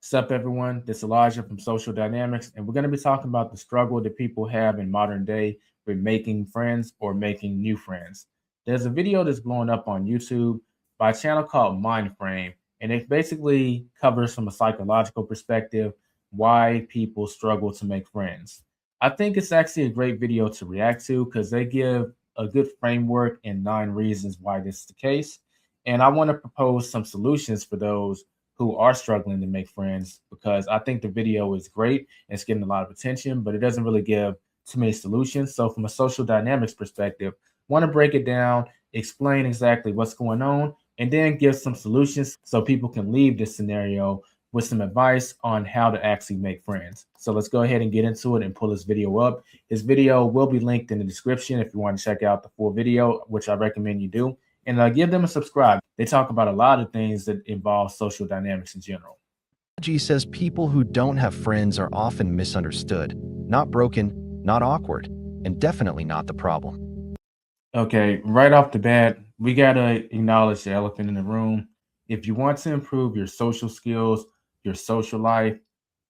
Sup, everyone? This is Elijah from Social Dynamics, and we're going to be talking about the struggle that people have in modern day with making friends or making new friends. There's a video that's blowing up on YouTube by a channel called Mindframe, and it basically covers from a psychological perspective why people struggle to make friends. I think it's actually a great video to react to because they give a good framework and 9 reasons why this is the case. And I want to propose some solutions for those who are struggling to make friends because I think the video is great and it's getting a lot of attention, but it doesn't really give too many solutions. So from a social dynamics perspective, want to break it down, explain exactly what's going on, and then give some solutions so people can leave this scenario with some advice on how to actually make friends. So let's go ahead and get into it and pull this video up. This video will be linked in the description if you want to check out the full video, which I recommend you do. And give them a subscribe. They talk about a lot of things that involve social dynamics in general. G says people who don't have friends are often misunderstood, not broken, not awkward, and definitely not the problem. Okay, right off the bat, we got to acknowledge the elephant in the room. If you want to improve your social skills, your social life,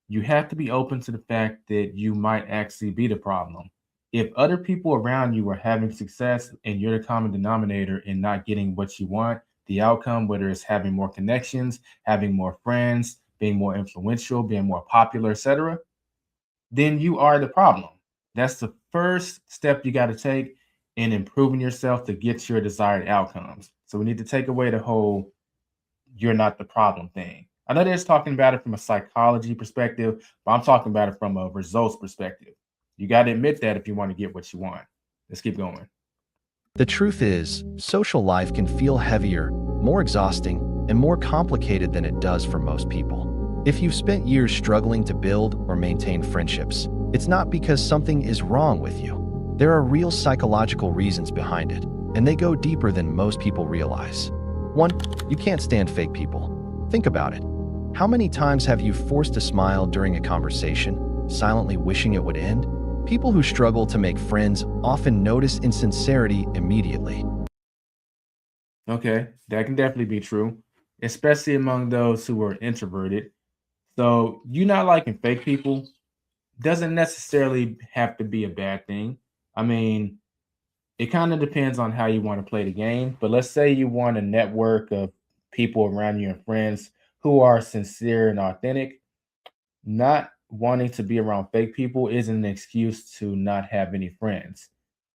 you have to be open to the fact that you might actually be the problem. If other people around you are having success and you're the common denominator in not getting what you want, the outcome, whether it's having more connections, having more friends, being more influential, being more popular, etc., then you are the problem. That's the first step you got to take in improving yourself to get your desired outcomes. So we need to take away the whole "you're not the problem" thing. I know they're talking about it from a psychology perspective, but I'm talking about it from a results perspective. You got to admit that if you want to get what you want. Let's keep going. The truth is, social life can feel heavier, more exhausting, and more complicated than it does for most people. If you've spent years struggling to build or maintain friendships, it's not because something is wrong with you. There are real psychological reasons behind it, and they go deeper than most people realize. 1. You can't stand fake people. Think about it. How many times have you forced a smile during a conversation, silently wishing it would end? People who struggle to make friends often notice insincerity immediately. Okay, that can definitely be true, especially among those who are introverted. So you not liking fake people doesn't necessarily have to be a bad thing. I mean, it kind of depends on how you want to play the game. But let's say you want a network of people around you and friends who are sincere and authentic. Not wanting to be around fake people isn't an excuse to not have any friends.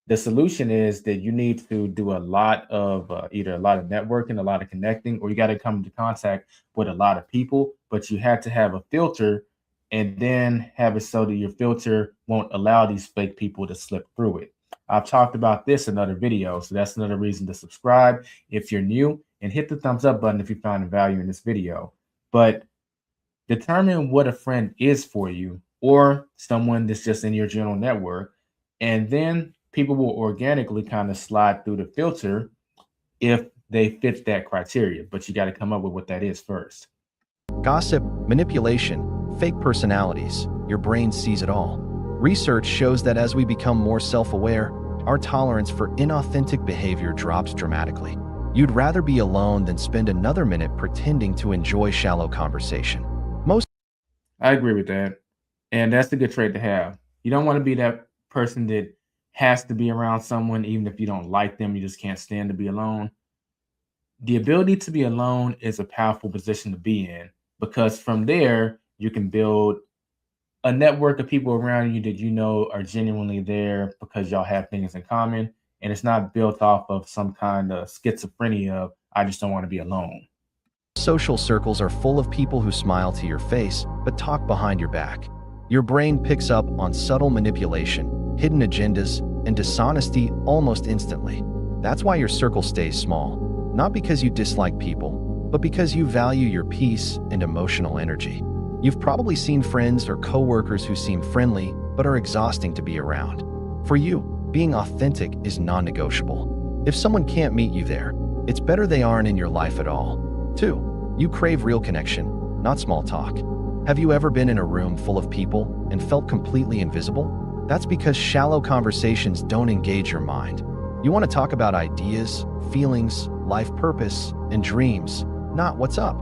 The solution is that you need to do a lot of either a lot of networking, a lot of connecting, or you got to come into contact with a lot of people, but you have to have a filter and then have it so that your filter won't allow these fake people to slip through it. I've talked about this in other videos, so that's another reason to subscribe if you're new, and hit the thumbs up button if you found value in this video. But determine what a friend is for you or someone that's just in your general network, and then people will organically kind of slide through the filter if they fit that criteria. But you got to come up with what that is first. Gossip, manipulation, fake personalities, your brain sees it all. Research shows that as we become more self-aware, our tolerance for inauthentic behavior drops dramatically. You'd rather be alone than spend another minute pretending to enjoy shallow conversation. I agree with that. And that's a good trait to have. You don't want to be that person that has to be around someone, even if you don't like them, you just can't stand to be alone. The ability to be alone is a powerful position to be in because from there, you can build a network of people around you that you know are genuinely there because y'all have things in common. And it's not built off of some kind of schizophrenia of, I just don't want to be alone. Social circles are full of people who smile to your face, but talk behind your back. Your brain picks up on subtle manipulation, hidden agendas, and dishonesty almost instantly. That's why your circle stays small, not because you dislike people, but because you value your peace and emotional energy. You've probably seen friends or coworkers who seem friendly, but are exhausting to be around. For you, being authentic is non-negotiable. If someone can't meet you there, it's better they aren't in your life at all. 2. You crave real connection, not small talk. Have you ever been in a room full of people and felt completely invisible? That's because shallow conversations don't engage your mind. You want to talk about ideas, feelings, life purpose, and dreams, not what's up.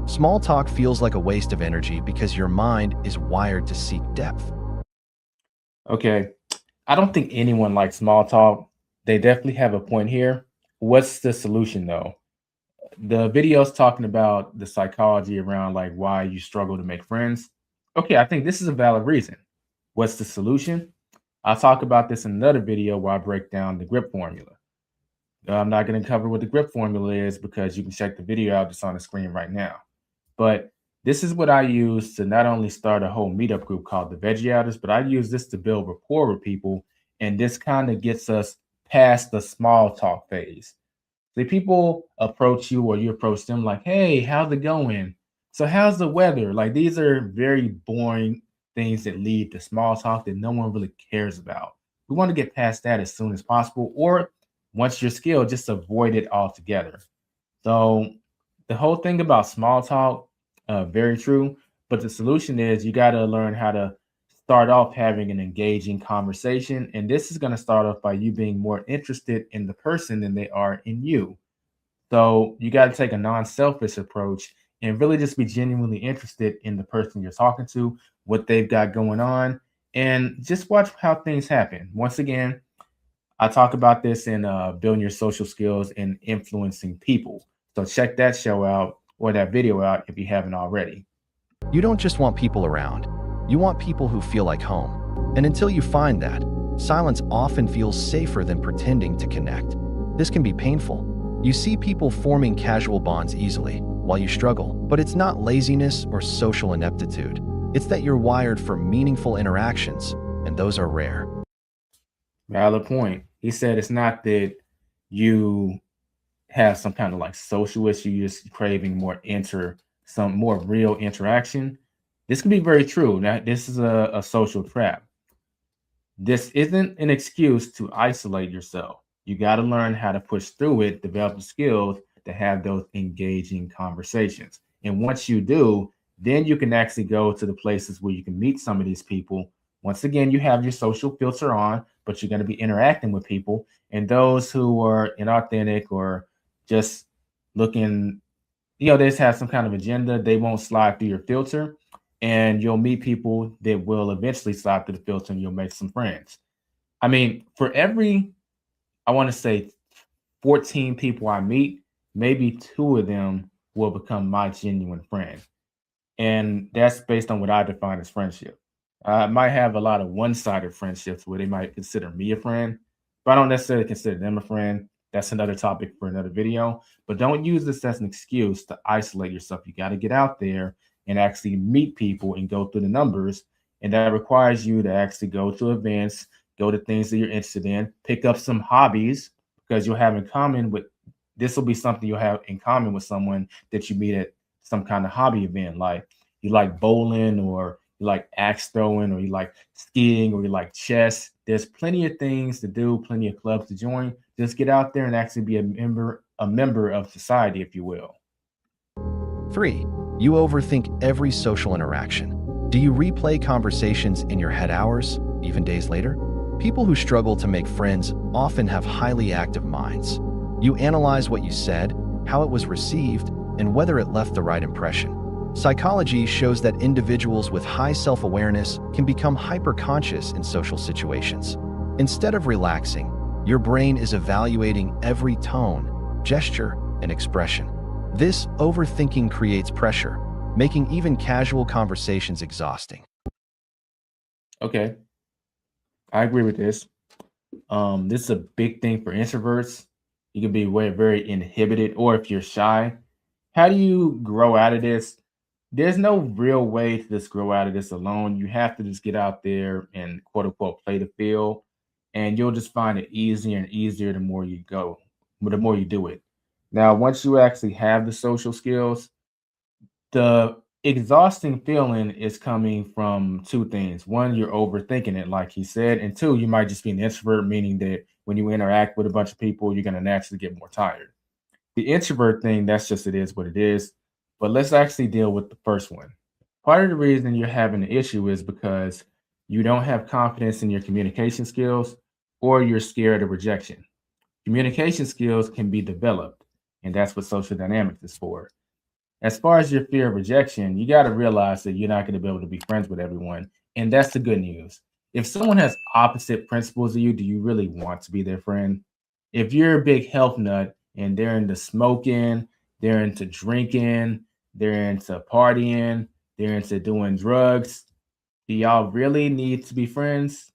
Small talk feels like a waste of energy because your mind is wired to seek depth. Okay. I don't think anyone likes small talk. They definitely have a point here. What's the solution though? The video's talking about the psychology around like why you struggle to make friends. Okay, I think this is a valid reason. What's the solution? I'll talk about this in another video where I break down the grip formula. I'm not going to cover what the grip formula is because you can check the video out that's on the screen right now. But this is what I use to not only start a whole meetup group called the Veggie Outers, but I use this to build rapport with people. And this kind of gets us past the small talk phase. See, people approach you or you approach them like, hey, how's it going? So, how's the weather? Like, these are very boring things that lead to small talk that no one really cares about. We want to get past that as soon as possible, or once you're skilled, just avoid it altogether. So, the whole thing about small talk, very true. But the solution is you got to learn how to start off having an engaging conversation. And this is going to start off by you being more interested in the person than they are in you. So you got to take a non-selfish approach and really just be genuinely interested in the person you're talking to, what they've got going on, and just watch how things happen. Once again, I talk about this in building your social skills and influencing people. So check that show out or that video out if you haven't already. You don't just want people around, you want people who feel like home. And until you find that, silence often feels safer than pretending to connect. This can be painful. You see people forming casual bonds easily, while you struggle, but it's not laziness or social ineptitude. It's that you're wired for meaningful interactions, and those are rare. Valid point. He said it's not that you have some kind of like social issue, you're just craving some more real interaction. This can be very true. Now, this is a social trap. This isn't an excuse to isolate yourself. You got to learn how to push through it, develop the skills to have those engaging conversations. And once you do, then you can actually go to the places where you can meet some of these people. Once again, you have your social filter on, but you're going to be interacting with people. And those who are inauthentic or just looking, they just have some kind of agenda, they won't slide through your filter. And you'll meet people that will eventually slide through the filter and you'll make some friends. I mean, for every, I want to say 14 people I meet, maybe two of them will become my genuine friend. And that's based on what I define as friendship. I might have a lot of one-sided friendships where they might consider me a friend, but I don't necessarily consider them a friend. That's another topic for another video. But don't use this as an excuse to isolate yourself. You got to get out there and actually meet people and go through the numbers. And that requires you to actually go to events, go to things that you're interested in, pick up some hobbies because you'll have in common with this will be something you'll have in common with someone that you meet at some kind of hobby event. Like you like bowling or you like axe throwing or you like skiing or you like chess. There's plenty of things to do, plenty of clubs to join. Just get out there and actually be a member of society, if you will. 3. You overthink every social interaction. Do you replay conversations in your head hours, even days later? People who struggle to make friends often have highly active minds. You analyze what you said, how it was received, and whether it left the right impression. Psychology shows that individuals with high self-awareness can become hyper-conscious in social situations. Instead of relaxing, your brain is evaluating every tone, gesture, and expression. This overthinking creates pressure, making even casual conversations exhausting. Okay, I agree with this. This is a big thing for introverts. You can be very inhibited, or if you're shy, how do you grow out of this? There's no real way to just grow out of this alone. You have to just get out there and quote unquote play the field, and you'll just find it easier and easier the more you go, the more you do it. Now, once you actually have the social skills, the exhausting feeling is coming from two things. One, you're overthinking it, like he said, and two, you might just be an introvert, meaning that when you interact with a bunch of people, you're going to naturally get more tired. The introvert thing, that's just it is what it is. But let's actually deal with the first one. Part of the reason you're having an issue is because you don't have confidence in your communication skills or you're scared of rejection. Communication skills can be developed, and that's what social dynamics is for. As far as your fear of rejection, you got to realize that you're not going to be able to be friends with everyone. And that's the good news. If someone has opposite principles of you, do you really want to be their friend? If you're a big health nut and they're into smoking, they're into drinking, they're into partying, they're into doing drugs, do y'all really need to be friends?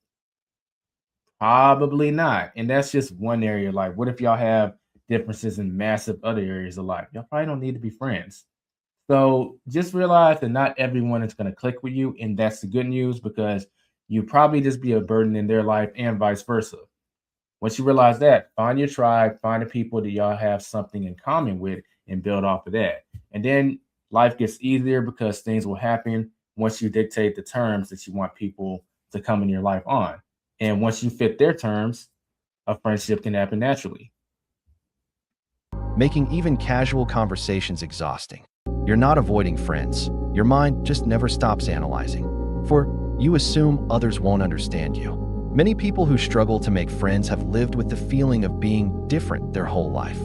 Probably not. And that's just one area. Like, what if y'all have differences in massive other areas of life? Y'all probably don't need to be friends. So just realize that not everyone is going to click with you. And that's the good news because you probably just be a burden in their life and vice versa. Once you realize that, find your tribe, find the people that y'all have something in common with, and build off of that. And then life gets easier because things will happen once you dictate the terms that you want people to come in your life on. And once you fit their terms, a friendship can happen naturally. Making even casual conversations exhausting. You're not avoiding friends. Your mind just never stops analyzing. For you assume others won't understand you. Many people who struggle to make friends have lived with the feeling of being different their whole life.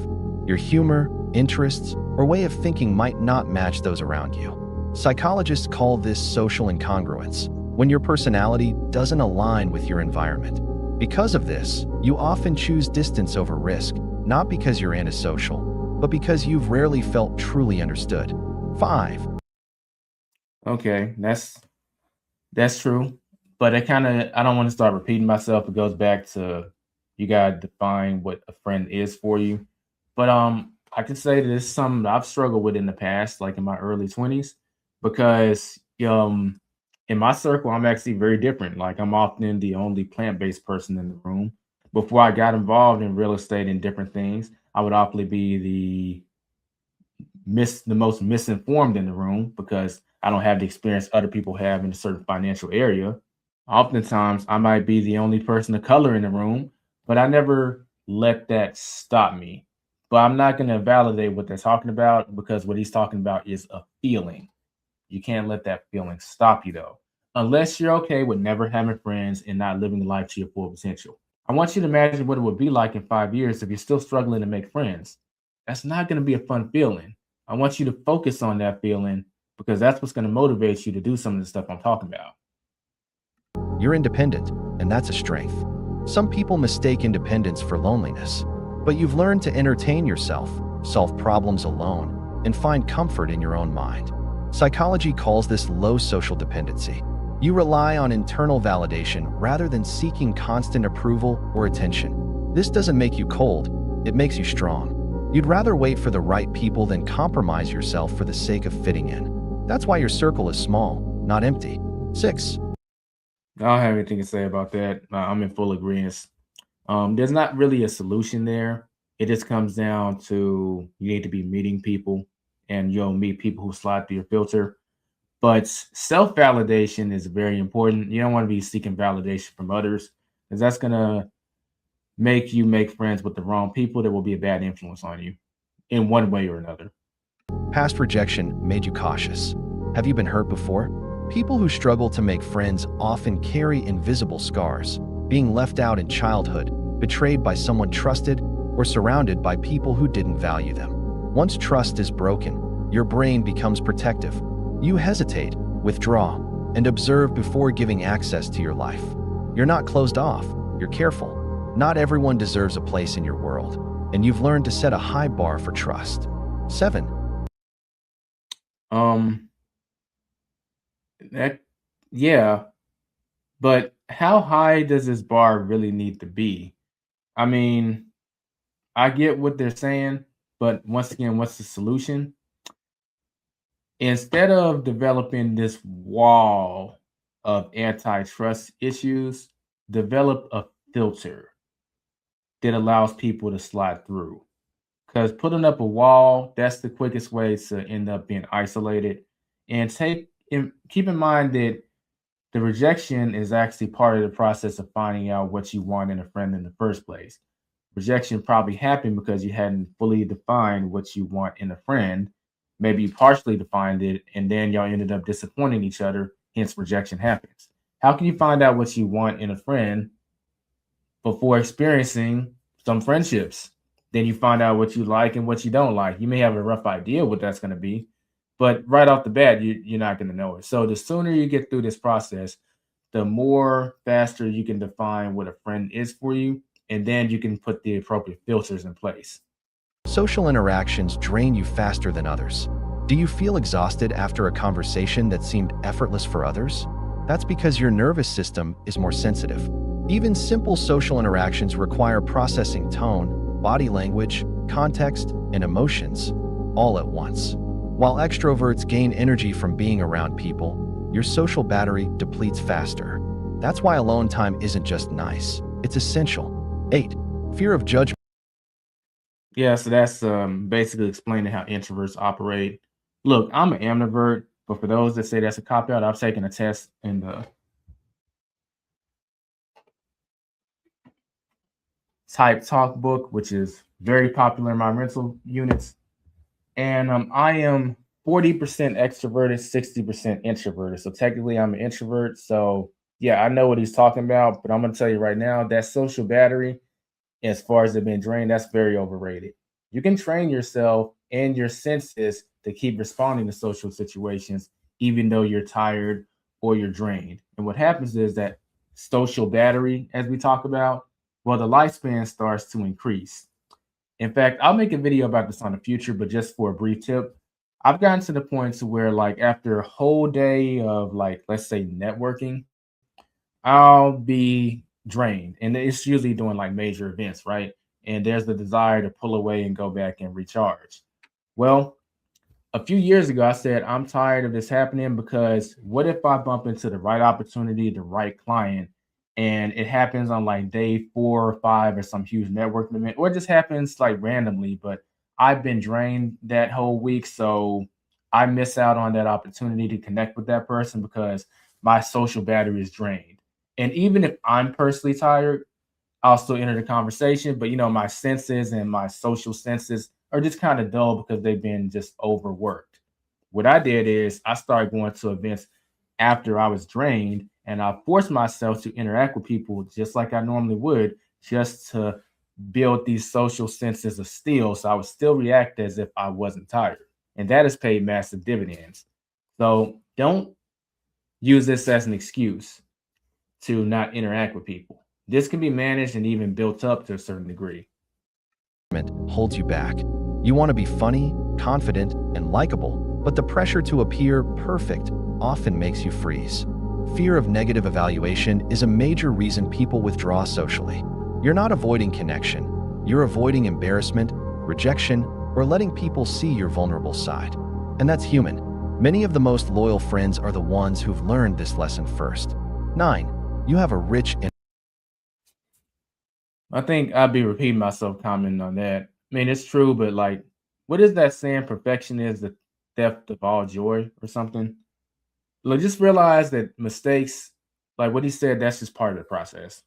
Your humor, interests, or way of thinking might not match those around you. Psychologists call this social incongruence, when your personality doesn't align with your environment. Because of this, you often choose distance over risk, not because you're antisocial, but because you've rarely felt truly understood. 5. Okay, that's true. But I don't want to start repeating myself. It goes back to you gotta define what a friend is for you. But I can say that it's something that I've struggled with in the past, like in my early 20s, because in my circle, I'm actually very different. Like I'm often the only plant-based person in the room. Before I got involved in real estate and different things, I would often be the most misinformed in the room because I don't have the experience other people have in a certain financial area. Oftentimes, I might be the only person of color in the room, but I never let that stop me. But I'm not going to validate what they're talking about because what he's talking about is a feeling. You can't let that feeling stop you, though, unless you're okay with never having friends and not living life to your full potential. I want you to imagine what it would be like in 5 years if you're still struggling to make friends. That's not going to be a fun feeling. I want you to focus on that feeling because that's what's going to motivate you to do some of the stuff I'm talking about. You're independent, and that's a strength. Some people mistake independence for loneliness, but you've learned to entertain yourself, solve problems alone, and find comfort in your own mind. Psychology calls this low social dependency. You rely on internal validation rather than seeking constant approval or attention. This doesn't make you cold, it makes you strong. You'd rather wait for the right people than compromise yourself for the sake of fitting in. That's why your circle is small, not empty. 6. I don't have anything to say about that. I'm in full agreement. There's not really a solution there. It just comes down to you need to be meeting people and you'll meet people who slide through your filter. But self validation is very important. You don't want to be seeking validation from others because that's going to make you make friends with the wrong people that will be a bad influence on you in one way or another. Past rejection made you cautious. Have you been hurt before? People who struggle to make friends often carry invisible scars, being left out in childhood, betrayed by someone trusted, or surrounded by people who didn't value them. Once trust is broken, your brain becomes protective. You hesitate, withdraw, and observe before giving access to your life. You're not closed off, you're careful. Not everyone deserves a place in your world, and you've learned to set a high bar for trust. 7. Um, that, yeah, but how high does this bar really need to be? I mean, I get what they're saying, but once again, what's the solution? Instead of developing this wall of antitrust issues, develop a filter that allows people to slide through. Because putting up a wall, that's the quickest way to end up being isolated. And keep in mind that the rejection is actually part of the process of finding out what you want in a friend in the first place. Rejection probably happened because you hadn't fully defined what you want in a friend. Maybe you partially defined it, and then y'all ended up disappointing each other. Hence, rejection happens. How can you find out what you want in a friend before experiencing some friendships? Then you find out what you like and what you don't like. You may have a rough idea what that's going to be, but right off the bat, you're not going to know it. So the sooner you get through this process, the more faster you can define what a friend is for you, and then you can put the appropriate filters in place. Social interactions drain you faster than others. Do you feel exhausted after a conversation that seemed effortless for others? That's because your nervous system is more sensitive. Even simple social interactions require processing tone, body language, context, and emotions all at once. While extroverts gain energy from being around people, your social battery depletes faster. That's why alone time isn't just nice, it's essential. 8. Fear of judgment. Yeah, so that's basically explaining how introverts operate. Look, I'm an ambivert, but for those that say that's a cop out, I've taken a test in the type talk book, which is very popular in my rental units. And I am 40% extroverted, 60% introverted. So technically, I'm an introvert. So yeah, I know what he's talking about, but I'm going to tell you right now that social battery, as far as it being drained, that's very overrated. You can train yourself and your senses to keep responding to social situations, even though you're tired or you're drained. And what happens is that social battery, as we talk about, well, the lifespan starts to increase. In fact, I'll make a video about this on the future, but just for a brief tip, I've gotten to the point to where, like, after a whole day of, like, let's say networking, I'll be drained. And it's usually doing like major events, right? And there's the desire to pull away and go back and recharge. Well, a few years ago, I said, I'm tired of this happening because what if I bump into the right opportunity, the right client, and it happens on like day 4 or 5 or some huge networking event, or it just happens like randomly, but I've been drained that whole week. So I miss out on that opportunity to connect with that person because my social battery is drained. And even if I'm personally tired, I'll still enter the conversation, but my senses and my social senses are just kind of dull because they've been just overworked. What I did is I started going to events after I was drained, and I forced myself to interact with people just like I normally would, just to build these social senses of steel. So I would still react as if I wasn't tired. And that has paid massive dividends. So don't use this as an excuse to not interact with people. This can be managed and even built up to a certain degree. Holds you back. You want to be funny, confident, and likable, but the pressure to appear perfect often makes you freeze. Fear of negative evaluation is a major reason people withdraw socially. You're not avoiding connection. You're avoiding embarrassment, rejection, or letting people see your vulnerable side. And that's human. Many of the most loyal friends are the ones who've learned this lesson first. 9. You have a rich I think I'd be repeating myself commenting on that. I mean, it's true, but like, what is that saying? Perfection is the theft of all joy or something. Look, just realize that mistakes, like what he said, that's just part of the process.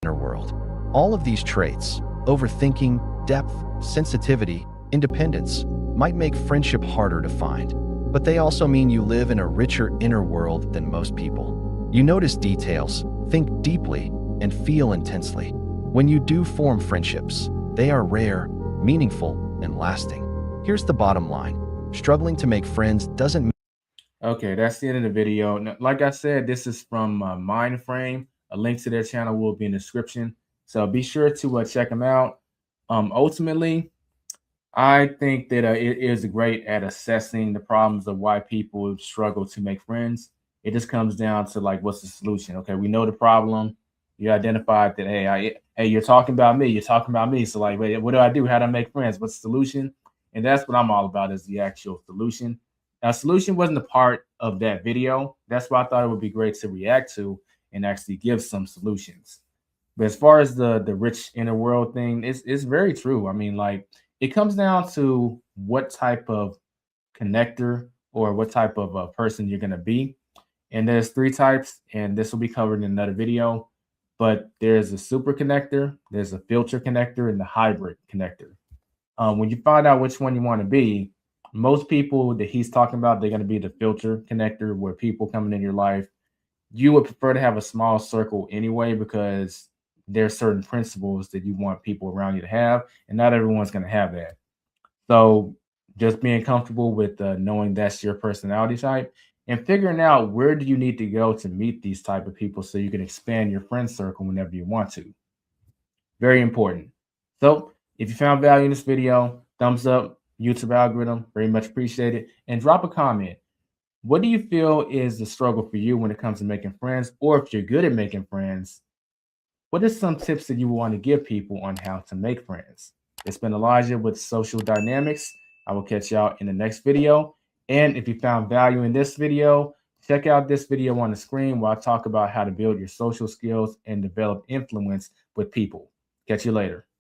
inner world. All of these traits, overthinking, depth, sensitivity, independence, might make friendship harder to find, but they also mean you live in a richer inner world than most people. You notice details, think deeply, and feel intensely. When you do form friendships, they are rare, meaningful, and lasting. Here's the bottom line. Struggling to make friends doesn't mean Okay, that's the end of the video. Now, like I said, this is from Mind Frame. A link to their channel will be in the description. So be sure to check them out. Ultimately, I think that it is great at assessing the problems of why people struggle to make friends. It just comes down to like, what's the solution? Okay, we know the problem. You identified that, hey, you're talking about me. You're talking about me. So like, wait, what do I do? How do I make friends? What's the solution? And that's what I'm all about, is the actual solution. Now, solution wasn't a part of that video. That's why I thought it would be great to react to and actually give some solutions. But as far as the rich inner world thing, it's very true. I mean, like, it comes down to what type of connector or what type of a person you're gonna be. And there's three types, and this will be covered in another video. But there's a super connector, there's a filter connector, and the hybrid connector. When you find out which one you want to be, most people that he's talking about, they're going to be the filter connector, where people coming in your life, you would prefer to have a small circle anyway, because there's certain principles that you want people around you to have, and not everyone's going to have that. So Just being comfortable with knowing that's your personality type and figuring out where do you need to go to meet these type of people so you can expand your friend circle whenever you want to. Very important. So if you found value in this video, thumbs up, YouTube algorithm, very much appreciated. And drop a comment. What do you feel is the struggle for you when it comes to making friends? Or if you're good at making friends, what are some tips that you want to give people on how to make friends? It's been Elijah with Social Dynamics. I will catch y'all in the next video. And if you found value in this video, check out this video on the screen where I talk about how to build your social skills and develop influence with people. Catch you later.